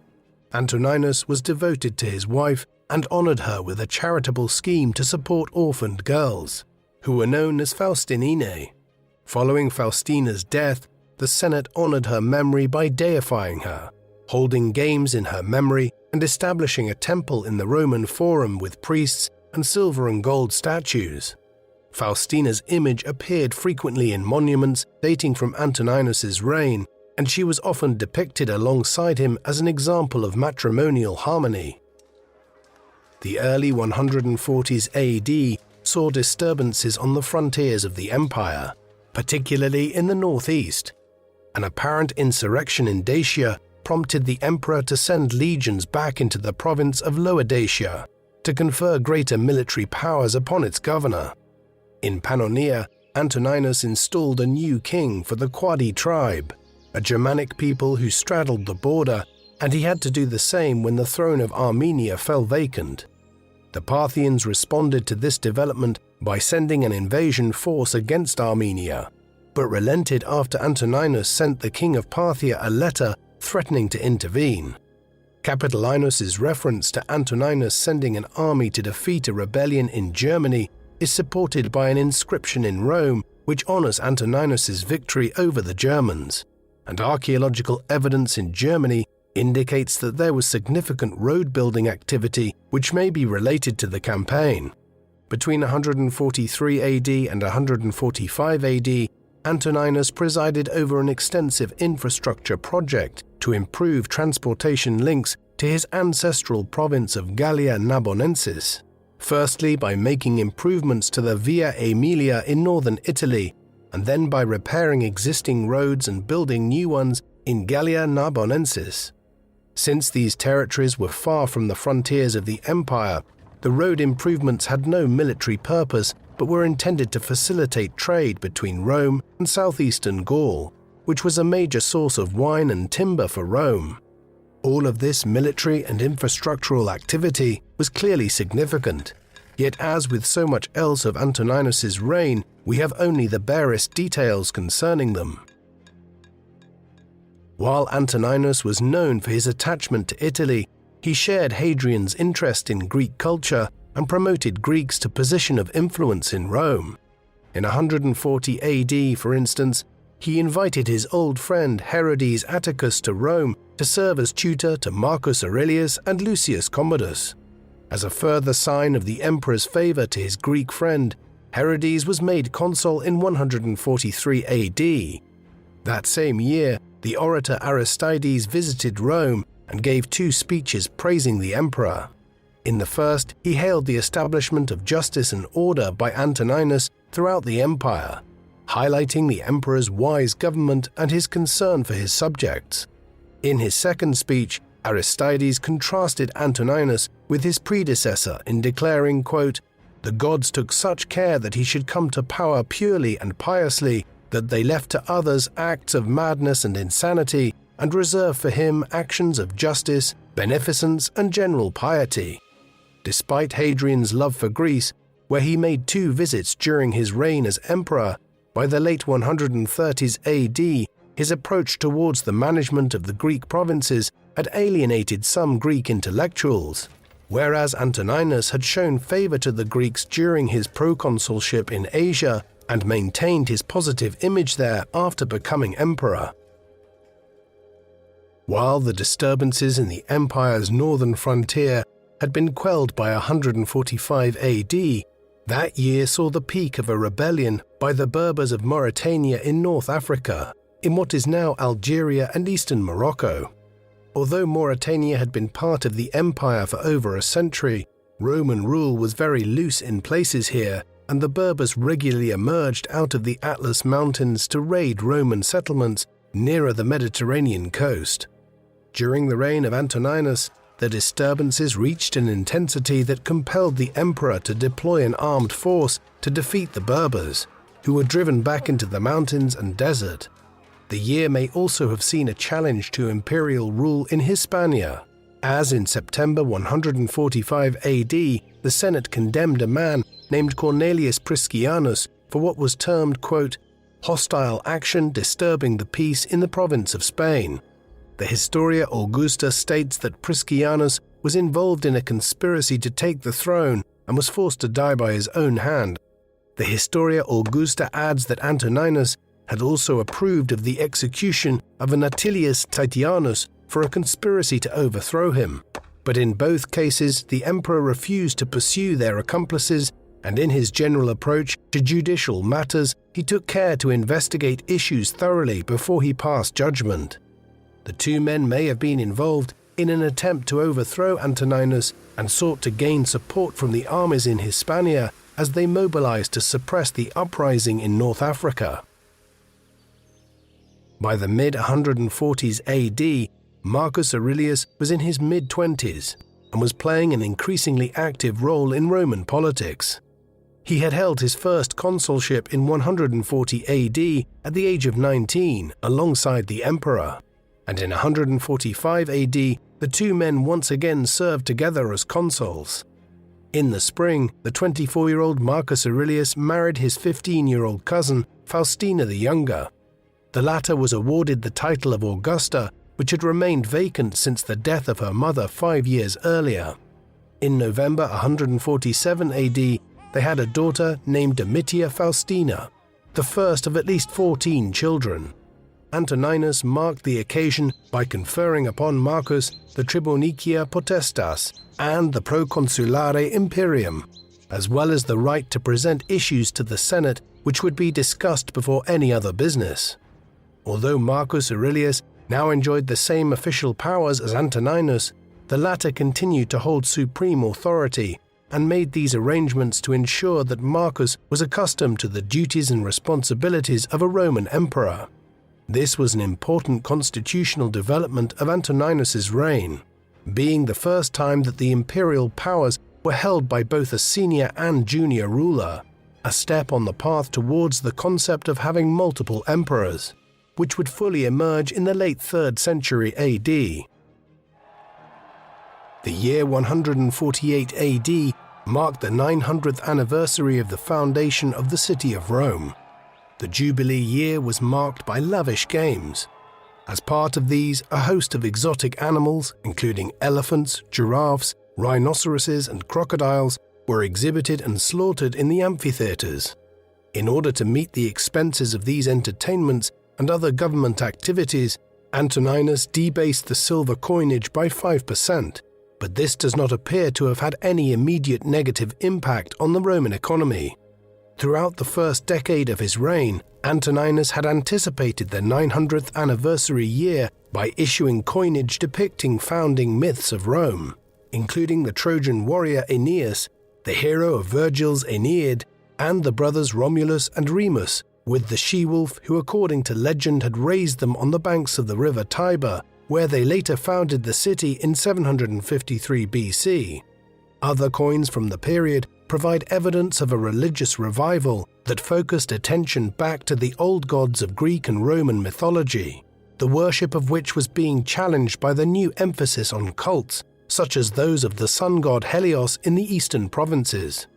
Antoninus was devoted to his wife and honored her with a charitable scheme to support orphaned girls, who were known as Faustininae. Following Faustina's death, the Senate honored her memory by deifying her, holding games in her memory and establishing a temple in the Roman Forum with priests and silver and gold statues. Faustina's image appeared frequently in monuments dating from Antoninus's reign, and she was often depicted alongside him as an example of matrimonial harmony. The early 140s AD saw disturbances on the frontiers of the empire, particularly in the northeast. An apparent insurrection in Dacia prompted the emperor to send legions back into the province of Lower Dacia to confer greater military powers upon its governor. In Pannonia, Antoninus installed a new king for the Quadi tribe, a Germanic people who straddled the border, and he had to do the same when the throne of Armenia fell vacant. The Parthians responded to this development by sending an invasion force against Armenia, but relented after Antoninus sent the king of Parthia a letter threatening to intervene. Capitolinus's reference to Antoninus sending an army to defeat a rebellion in Germany is supported by an inscription in Rome which honors Antoninus' victory over the Germans, and archaeological evidence in Germany indicates that there was significant road-building activity which may be related to the campaign. Between 143 AD and 145 AD, Antoninus presided over an extensive infrastructure project to improve transportation links to his ancestral province of Gallia Narbonensis, firstly by making improvements to the Via Aemilia in northern Italy, and then by repairing existing roads and building new ones in Gallia Narbonensis. Since these territories were far from the frontiers of the empire, the road improvements had no military purpose but were intended to facilitate trade between Rome and southeastern Gaul, which was a major source of wine and timber for Rome. All of this military and infrastructural activity was clearly significant, yet as with so much else of Antoninus' reign, we have only the barest details concerning them. While Antoninus was known for his attachment to Italy, he shared Hadrian's interest in Greek culture and promoted Greeks to position of influence in Rome. In 140 AD, for instance, he invited his old friend Herodes Atticus to Rome to serve as tutor to Marcus Aurelius and Lucius Commodus. As a further sign of the emperor's favor to his Greek friend, Herodes was made consul in 143 AD. That same year, the orator Aristides visited Rome and gave 2 speeches praising the emperor. In the first, he hailed the establishment of justice and order by Antoninus throughout the empire, highlighting the emperor's wise government and his concern for his subjects. In his second speech, Aristides contrasted Antoninus with his predecessor in declaring, quote, "The gods took such care that he should come to power purely and piously that they left to others acts of madness and insanity and reserved for him actions of justice, beneficence, and general piety." Despite Hadrian's love for Greece, where he made 2 visits during his reign as emperor, by the late 130s AD, his approach towards the management of the Greek provinces had alienated some Greek intellectuals, whereas Antoninus had shown favor to the Greeks during his proconsulship in Asia and maintained his positive image there after becoming emperor. While the disturbances in the empire's northern frontier had been quelled by 145 AD, that year saw the peak of a rebellion by the Berbers of Mauritania in North Africa, in what is now Algeria and eastern Morocco. Although Mauritania had been part of the empire for over a century, Roman rule was very loose in places here, and the Berbers regularly emerged out of the Atlas Mountains to raid Roman settlements nearer the Mediterranean coast. During the reign of Antoninus, the disturbances reached an intensity that compelled the emperor to deploy an armed force to defeat the Berbers, who were driven back into the mountains and desert. The year may also have seen a challenge to imperial rule in Hispania, as in September 145 AD, the Senate condemned a man named Cornelius Priscianus for what was termed, quote, "hostile action disturbing the peace in the province of Spain." The Historia Augusta states that Priscianus was involved in a conspiracy to take the throne and was forced to die by his own hand. The Historia Augusta adds that Antoninus had also approved of the execution of an Atilius Titianus for a conspiracy to overthrow him. But in both cases, the emperor refused to pursue their accomplices, and in his general approach to judicial matters, he took care to investigate issues thoroughly before he passed judgment. The 2 men may have been involved in an attempt to overthrow Antoninus and sought to gain support from the armies in Hispania as they mobilized to suppress the uprising in North Africa. By the mid-140s AD, Marcus Aurelius was in his mid-20s and was playing an increasingly active role in Roman politics. He had held his first consulship in 140 AD at the age of 19 alongside the emperor, and in 145 AD, the 2 men once again served together as consuls. In the spring, the 24-year-old Marcus Aurelius married his 15-year-old cousin, Faustina the Younger. The latter was awarded the title of Augusta, which had remained vacant since the death of her mother 5 years earlier. In November 147 AD, they had a daughter named Domitia Faustina. the first of at least 14 children. Antoninus marked the occasion by conferring upon Marcus the Tribuniciae Potestas and the Proconsulare Imperium, as well as the right to present issues to the Senate which would be discussed before any other business. Although Marcus Aurelius now enjoyed the same official powers as Antoninus, the latter continued to hold supreme authority and made these arrangements to ensure that Marcus was accustomed to the duties and responsibilities of a Roman emperor. This was an important constitutional development of Antoninus's reign, being the first time that the imperial powers were held by both a senior and junior ruler, a step on the path towards the concept of having multiple emperors, which would fully emerge in the late 3rd century AD. The year 148 AD marked the 900th anniversary of the foundation of the city of Rome. The Jubilee year was marked by lavish games. As part of these, a host of exotic animals, including elephants, giraffes, rhinoceroses, and crocodiles, were exhibited and slaughtered in the amphitheaters. In order to meet the expenses of these entertainments and other government activities, Antoninus debased the silver coinage by 5%, but this does not appear to have had any immediate negative impact on the Roman economy. Throughout the first decade of his reign, Antoninus had anticipated the 900th anniversary year by issuing coinage depicting founding myths of Rome, including the Trojan warrior Aeneas, the hero of Virgil's Aeneid, and the brothers Romulus and Remus, with the she-wolf who according to legend had raised them on the banks of the river Tiber, where they later founded the city in 753 BC. Other coins from the period provide evidence of a religious revival that focused attention back to the old gods of Greek and Roman mythology, the worship of which was being challenged by the new emphasis on cults, such as those of the sun god Helios in the eastern provinces.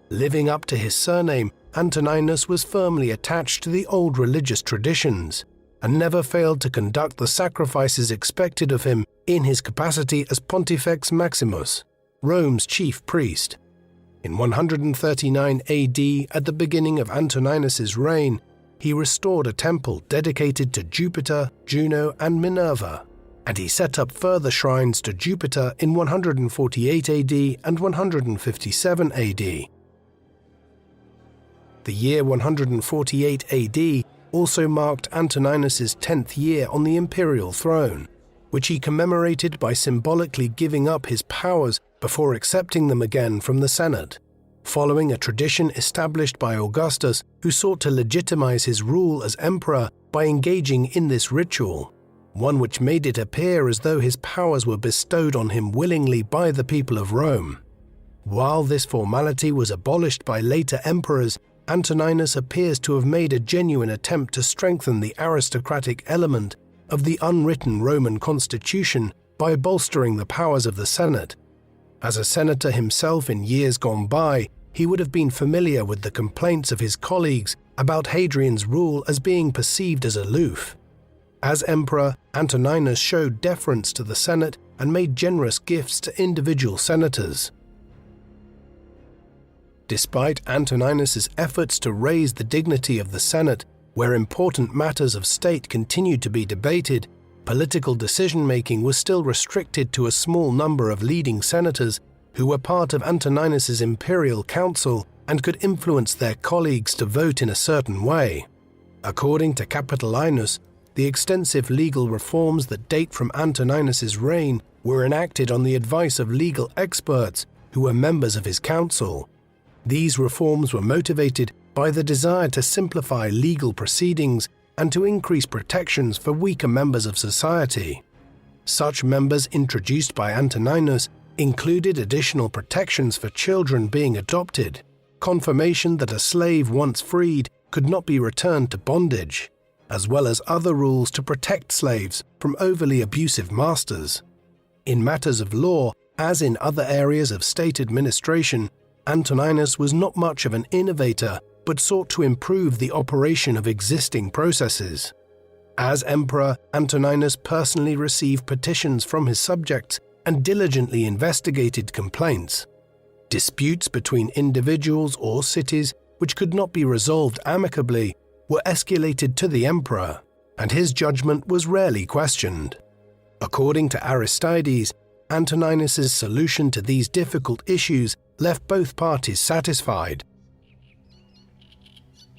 Living up to his surname, Antoninus was firmly attached to the old religious traditions, and never failed to conduct the sacrifices expected of him in his capacity as Pontifex Maximus, Rome's chief priest. In 139 AD, at the beginning of Antoninus's reign, he restored a temple dedicated to Jupiter, Juno, and Minerva, and he set up further shrines to Jupiter in 148 AD and 157 AD. The year 148 AD also marked Antoninus's 10th year on the imperial throne, which he commemorated by symbolically giving up his powers before accepting them again from the Senate, following a tradition established by Augustus, who sought to legitimize his rule as emperor by engaging in this ritual, one which made it appear as though his powers were bestowed on him willingly by the people of Rome. While this formality was abolished by later emperors, Antoninus appears to have made a genuine attempt to strengthen the aristocratic element of the unwritten Roman constitution by bolstering the powers of the Senate. As a senator himself in years gone by, he would have been familiar with the complaints of his colleagues about Hadrian's rule as being perceived as aloof. As emperor, Antoninus showed deference to the Senate and made generous gifts to individual senators. Despite Antoninus's efforts to raise the dignity of the Senate, where important matters of state continued to be debated, political decision-making was still restricted to a small number of leading senators who were part of Antoninus's imperial council and could influence their colleagues to vote in a certain way. According to Capitolinus, the extensive legal reforms that date from Antoninus's reign were enacted on the advice of legal experts who were members of his council. These reforms were motivated by the desire to simplify legal proceedings and to increase protections for weaker members of society. Such members introduced by Antoninus included additional protections for children being adopted, confirmation that a slave once freed could not be returned to bondage, as well as other rules to protect slaves from overly abusive masters. In matters of law, as in other areas of state administration, Antoninus was not much of an innovator, but sought to improve the operation of existing processes. As emperor, Antoninus personally received petitions from his subjects and diligently investigated complaints. Disputes between individuals or cities which could not be resolved amicably were escalated to the emperor, and his judgment was rarely questioned. According to Aristides, Antoninus's solution to these difficult issues left both parties satisfied.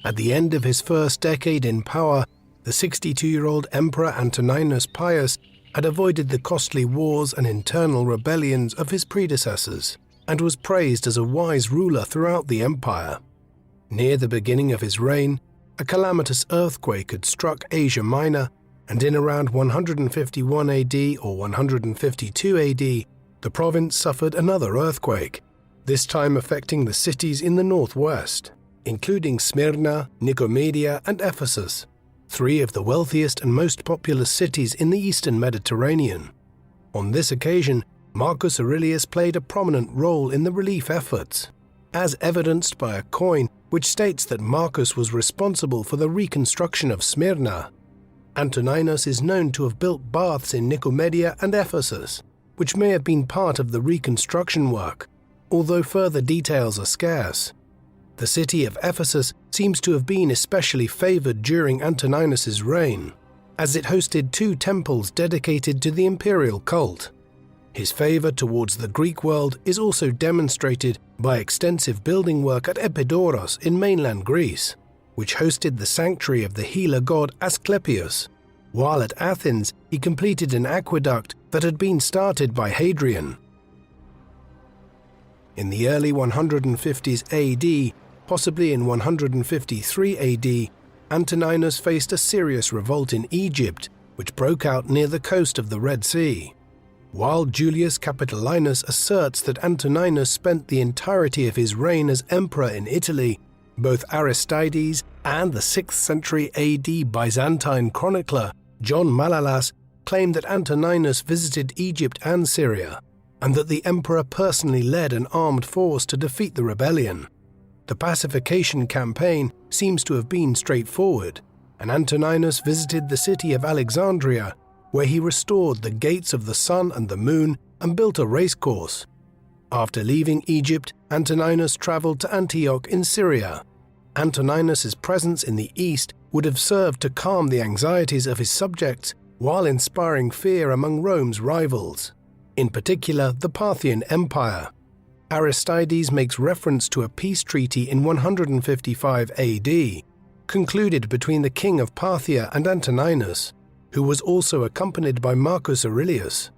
At the end of his first decade in power, the 62-year-old Emperor Antoninus Pius had avoided the costly wars and internal rebellions of his predecessors, and was praised as a wise ruler throughout the empire. Near the beginning of his reign, a calamitous earthquake had struck Asia Minor, and in around 151 AD or 152 AD, the province suffered another earthquake, this time affecting the cities in the northwest, including Smyrna, Nicomedia, and Ephesus, three of the wealthiest and most populous cities in the eastern Mediterranean. On this occasion, Marcus Aurelius played a prominent role in the relief efforts, as evidenced by a coin which states that Marcus was responsible for the reconstruction of Smyrna. Antoninus is known to have built baths in Nicomedia and Ephesus, which may have been part of the reconstruction work, although further details are scarce. The city of Ephesus seems to have been especially favored during Antoninus's reign, as it hosted two temples dedicated to the imperial cult. His favor towards the Greek world is also demonstrated by extensive building work at Epidaurus in mainland Greece, which hosted the sanctuary of the healer god Asclepius, while at Athens he completed an aqueduct that had been started by Hadrian. In the early 150s AD, possibly in 153 AD, Antoninus faced a serious revolt in Egypt, which broke out near the coast of the Red Sea. While Julius Capitolinus asserts that Antoninus spent the entirety of his reign as emperor in Italy, both Aristides and the 6th century AD Byzantine chronicler John Malalas claim that Antoninus visited Egypt and Syria, and that the emperor personally led an armed force to defeat the rebellion. The pacification campaign seems to have been straightforward, and Antoninus visited the city of Alexandria, where he restored the gates of the sun and the moon and built a racecourse. After leaving Egypt, Antoninus traveled to Antioch in Syria. Antoninus's presence in the east would have served to calm the anxieties of his subjects while inspiring fear among Rome's rivals, in particular the Parthian Empire. Aristides makes reference to a peace treaty in 155 AD, concluded between the king of Parthia and Antoninus, who was also accompanied by Marcus Aurelius.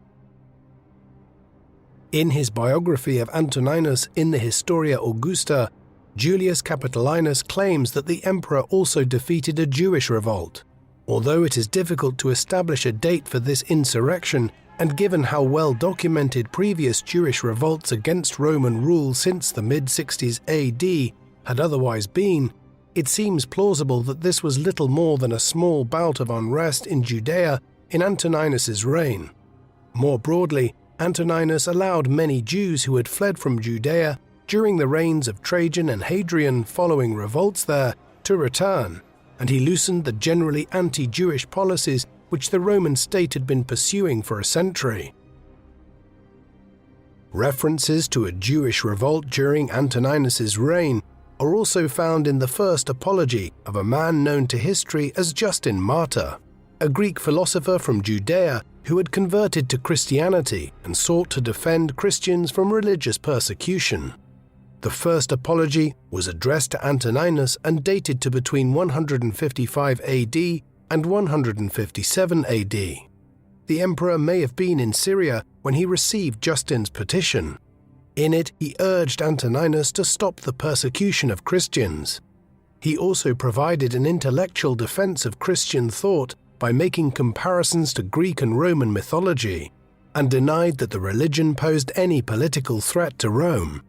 In his biography of Antoninus in the Historia Augusta, Julius Capitolinus claims that the emperor also defeated a Jewish revolt. Although it is difficult to establish a date for this insurrection, and given how well documented previous Jewish revolts against Roman rule since the mid-60s AD had otherwise been, it seems plausible that this was little more than a small bout of unrest in Judea in Antoninus's reign. More broadly, Antoninus allowed many Jews who had fled from Judea during the reigns of Trajan and Hadrian following revolts there to return, and he loosened the generally anti-Jewish policies which the Roman state had been pursuing for a century. References to a Jewish revolt during Antoninus's reign are also found in the first apology of a man known to history as Justin Martyr, a Greek philosopher from Judea who had converted to Christianity and sought to defend Christians from religious persecution. The first apology was addressed to Antoninus and dated to between 155 AD and 157 AD. The emperor may have been in Syria when he received Justin's petition. In it, he urged Antoninus to stop the persecution of Christians. He also provided an intellectual defense of Christian thought by making comparisons to Greek and Roman mythology, and denied that the religion posed any political threat to Rome.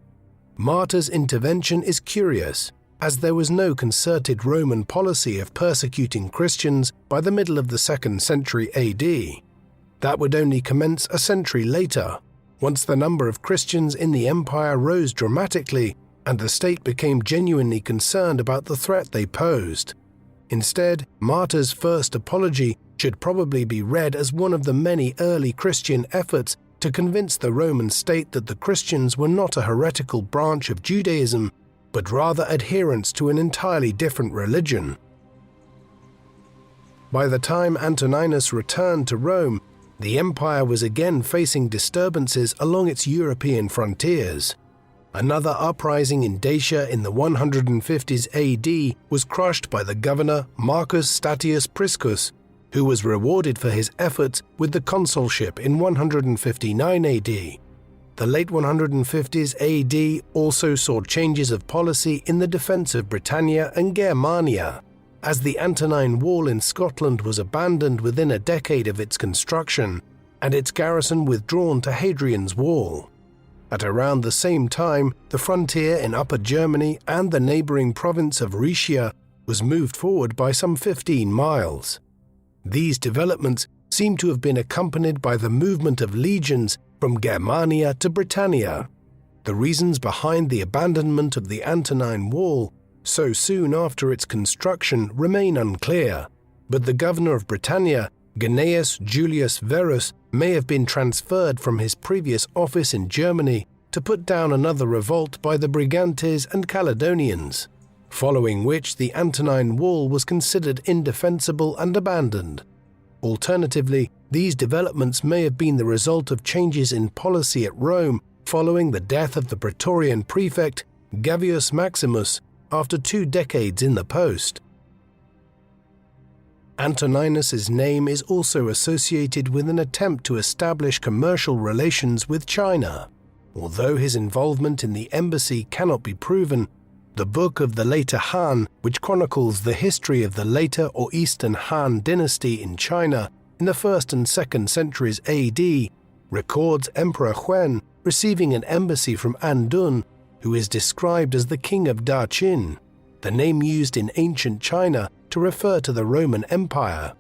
Martyr's intervention is curious, as there was no concerted Roman policy of persecuting Christians by the middle of the 2nd century AD. That would only commence a century later, once the number of Christians in the empire rose dramatically and the state became genuinely concerned about the threat they posed. Instead, Martyr's first apology should probably be read as one of the many early Christian efforts to convince the Roman state that the Christians were not a heretical branch of Judaism, but rather adherents to an entirely different religion. By the time Antoninus returned to Rome, the empire was again facing disturbances along its European frontiers. Another uprising in Dacia in the 150s AD was crushed by the governor Marcus Statius Priscus, who was rewarded for his efforts with the consulship in 159 AD. The late 150s AD also saw changes of policy in the defense of Britannia and Germania, as the Antonine Wall in Scotland was abandoned within a decade of its construction, and its garrison withdrawn to Hadrian's Wall. At around the same time, the frontier in Upper Germany and the neighboring province of Rhaetia was moved forward by some 15 miles. These developments seem to have been accompanied by the movement of legions from Germania to Britannia. The reasons behind the abandonment of the Antonine Wall so soon after its construction remain unclear, but the governor of Britannia, Gnaeus Julius Verus, may have been transferred from his previous office in Germany to put down another revolt by the Brigantes and Caledonians, following which the Antonine Wall was considered indefensible and abandoned. Alternatively, these developments may have been the result of changes in policy at Rome following the death of the Praetorian prefect Gavius Maximus after 2 decades in the post. Antoninus's name is also associated with an attempt to establish commercial relations with China. Although his involvement in the embassy cannot be proven, the Book of the Later Han, which chronicles the history of the later or Eastern Han dynasty in China in the 1st and 2nd centuries AD, records Emperor Huan receiving an embassy from Andun, who is described as the king of Da-Qin, the name used in ancient China to refer to the Roman Empire.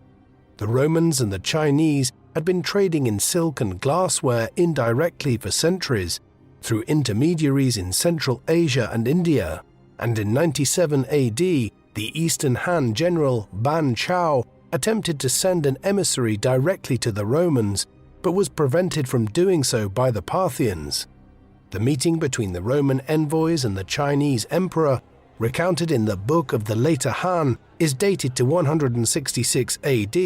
The Romans and the Chinese had been trading in silk and glassware indirectly for centuries, through intermediaries in Central Asia and India, and in 97 AD, the Eastern Han general Ban Chao attempted to send an emissary directly to the Romans, but was prevented from doing so by the Parthians. The meeting between the Roman envoys and the Chinese emperor, recounted in the Book of the Later Han, is dated to 166 AD,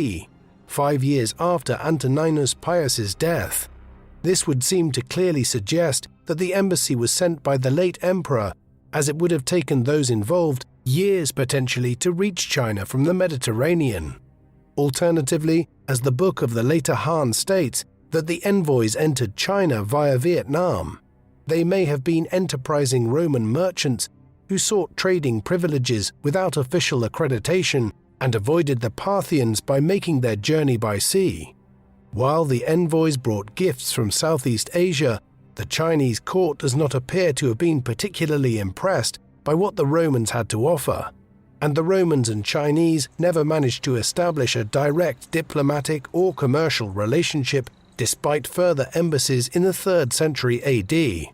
5 years after Antoninus Pius's death. This would seem to clearly suggest that the embassy was sent by the late emperor, as it would have taken those involved years potentially to reach China from the Mediterranean. Alternatively, as the Book of the Later Han states, that the envoys entered China via Vietnam. They may have been enterprising Roman merchants who sought trading privileges without official accreditation and avoided the Parthians by making their journey by sea. While the envoys brought gifts from Southeast Asia, the Chinese court does not appear to have been particularly impressed by what the Romans had to offer, and the Romans and Chinese never managed to establish a direct diplomatic or commercial relationship despite further embassies in the 3rd century AD.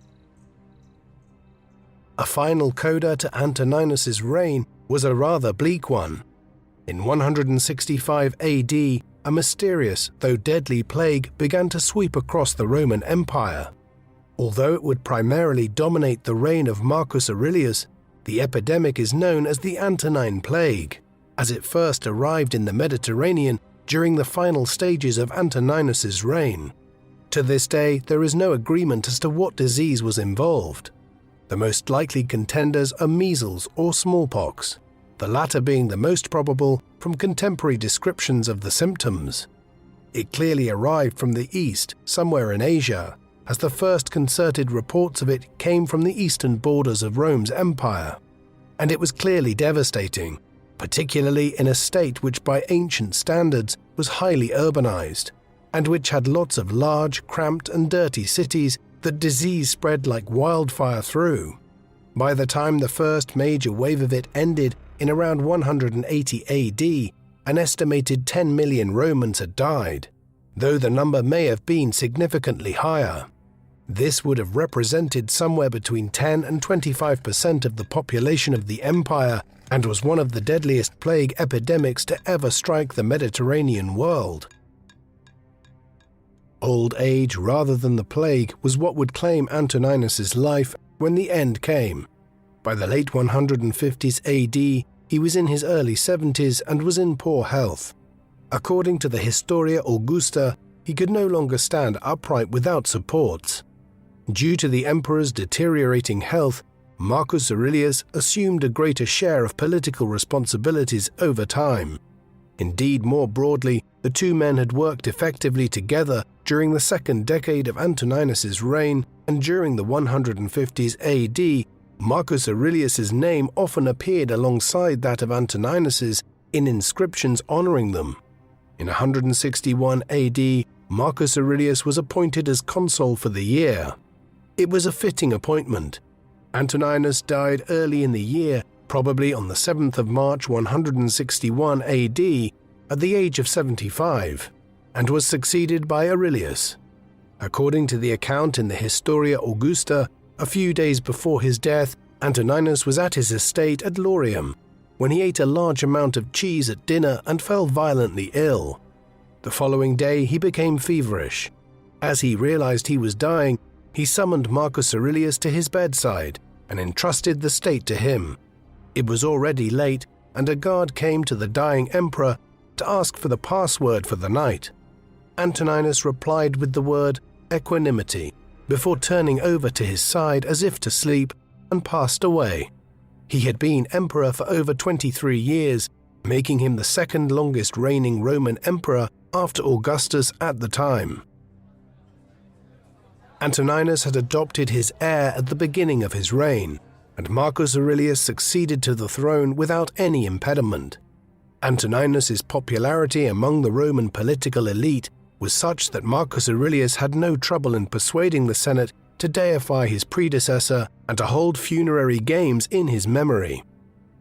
A final coda to Antoninus's reign was a rather bleak one. In 165 AD, a mysterious though deadly plague began to sweep across the Roman Empire. Although it would primarily dominate the reign of Marcus Aurelius, the epidemic is known as the Antonine Plague, as it first arrived in the Mediterranean during the final stages of Antoninus's reign. To this day, there is no agreement as to what disease was involved. The most likely contenders are measles or smallpox, the latter being the most probable from contemporary descriptions of the symptoms. It clearly arrived from the east, somewhere in Asia, as the first concerted reports of it came from the eastern borders of Rome's empire, and it was clearly devastating, particularly in a state which by ancient standards was highly urbanized, and which had lots of large, cramped and dirty cities that disease spread like wildfire through. By the time the first major wave of it ended in around 180 AD, an estimated 10 million Romans had died, though the number may have been significantly higher. This would have represented somewhere between 10 and 25% of the population of the empire, and was one of the deadliest plague epidemics to ever strike the Mediterranean world. Old age rather than the plague was what would claim Antoninus's life when the end came. By the late 150s AD, he was in his early 70s and was in poor health. According to the Historia Augusta, he could no longer stand upright without supports. Due to the emperor's deteriorating health, Marcus Aurelius assumed a greater share of political responsibilities over time. Indeed, more broadly, the two men had worked effectively together during the second decade of Antoninus's reign, and during the 150s AD, Marcus Aurelius's name often appeared alongside that of Antoninus's in inscriptions honoring them. In 161 AD, Marcus Aurelius was appointed as consul for the year. It was a fitting appointment. Antoninus died early in the year, probably on the 7th of March 161 AD, at the age of 75, and was succeeded by Aurelius. According to the account in the Historia Augusta, a few days before his death, Antoninus was at his estate at Laurium, when he ate a large amount of cheese at dinner and fell violently ill. The following day he became feverish. As he realized he was dying, he summoned Marcus Aurelius to his bedside and entrusted the state to him. It was already late, and a guard came to the dying emperor to ask for the password for the night. Antoninus replied with the word equanimity, before turning over to his side as if to sleep, and passed away. He had been emperor for over 23 years, making him the second longest reigning Roman emperor after Augustus at the time. Antoninus had adopted his heir at the beginning of his reign, and Marcus Aurelius succeeded to the throne without any impediment. Antoninus's popularity among the Roman political elite was such that Marcus Aurelius had no trouble in persuading the Senate to deify his predecessor and to hold funerary games in his memory.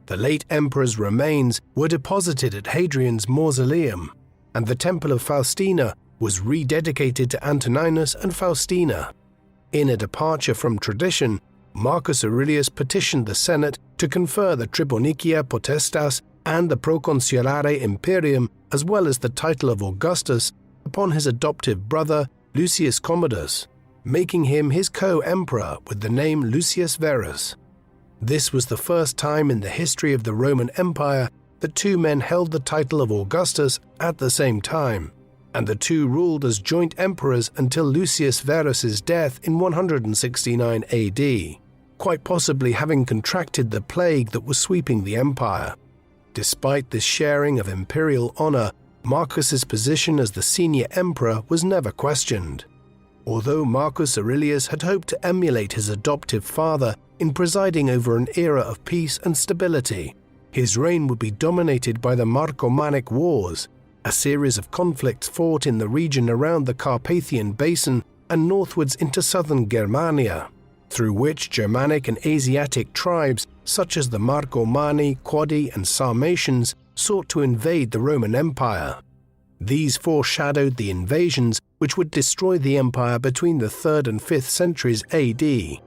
The late emperor's remains were deposited at Hadrian's mausoleum, and the Temple of Faustina was rededicated to Antoninus and Faustina. In a departure from tradition, Marcus Aurelius petitioned the Senate to confer the Tribonicia Potestas and the Proconsulare Imperium, as well as the title of Augustus, upon his adoptive brother Lucius Commodus, making him his co-emperor with the name Lucius Verus. This was the first time in the history of the Roman Empire that two men held the title of Augustus at the same time, and the two ruled as joint emperors until Lucius Verus's death in 169 AD, quite possibly having contracted the plague that was sweeping the empire. Despite this sharing of imperial honor, Marcus's position as the senior emperor was never questioned. Although Marcus Aurelius had hoped to emulate his adoptive father in presiding over an era of peace and stability, his reign would be dominated by the Marcomannic Wars, a series of conflicts fought in the region around the Carpathian Basin and northwards into southern Germania, through which Germanic and Asiatic tribes such as the Marcomanni, Quadi, and Sarmatians sought to invade the Roman Empire. These foreshadowed the invasions which would destroy the empire between the 3rd and 5th centuries AD.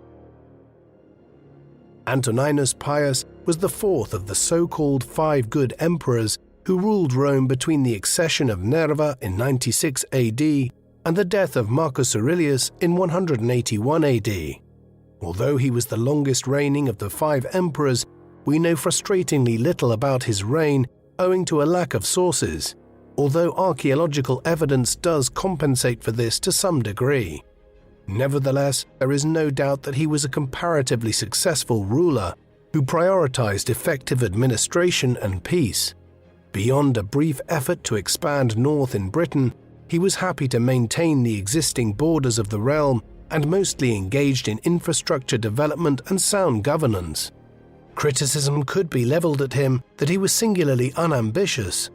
Antoninus Pius was the fourth of the so-called five good emperors who ruled Rome between the accession of Nerva in 96 AD and the death of Marcus Aurelius in 181 AD. Although he was the longest reigning of the five emperors, we know frustratingly little about his reign owing to a lack of sources, although archaeological evidence does compensate for this to some degree. Nevertheless, there is no doubt that he was a comparatively successful ruler who prioritized effective administration and peace. Beyond a brief effort to expand north in Britain, he was happy to maintain the existing borders of the realm and mostly engaged in infrastructure development and sound governance. Criticism could be leveled at him that he was singularly unambitious.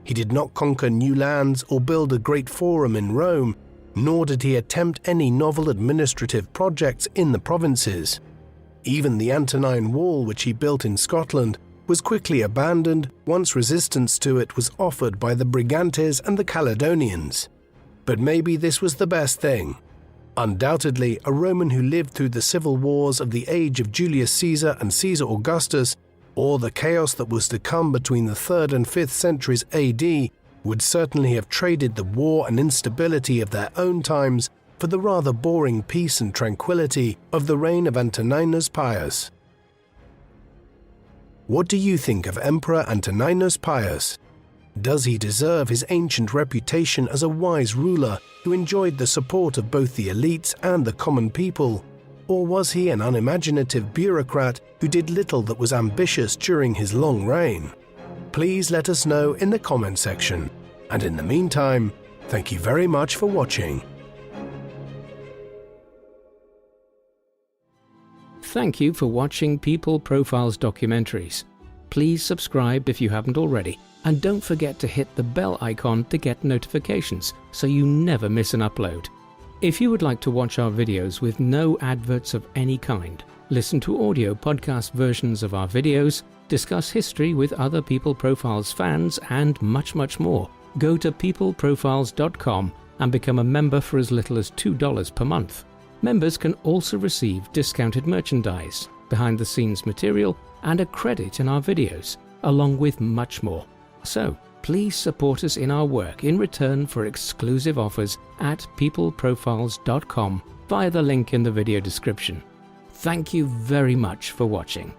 He did not conquer new lands or build a great forum in Rome, nor did he attempt any novel administrative projects in the provinces. Even the Antonine Wall, which he built in Scotland, was quickly abandoned once resistance to it was offered by the Brigantes and the Caledonians. But maybe this was the best thing. Undoubtedly, a Roman who lived through the civil wars of the age of Julius Caesar and Caesar Augustus, or the chaos that was to come between the 3rd and 5th centuries AD, would certainly have traded the war and instability of their own times for the rather boring peace and tranquility of the reign of Antoninus Pius. What do you think of Emperor Antoninus Pius? Does he deserve his ancient reputation as a wise ruler who enjoyed the support of both the elites and the common people? Or was he an unimaginative bureaucrat who did little that was ambitious during his long reign? Please let us know in the comment section. And in the meantime, thank you very much for watching. Thank you for watching People Profiles documentaries. Please subscribe if you haven't already, and don't forget to hit the bell icon to get notifications so you never miss an upload. If you would like to watch our videos with no adverts of any kind, listen to audio podcast versions of our videos, discuss history with other People Profiles fans, and much, much more, go to peopleprofiles.com and become a member for as little as $2 per month. Members can also receive discounted merchandise, behind-the-scenes material, and a credit in our videos, along with much more. So, please support us in our work in return for exclusive offers at peopleprofiles.com via the link in the video description. Thank you very much for watching.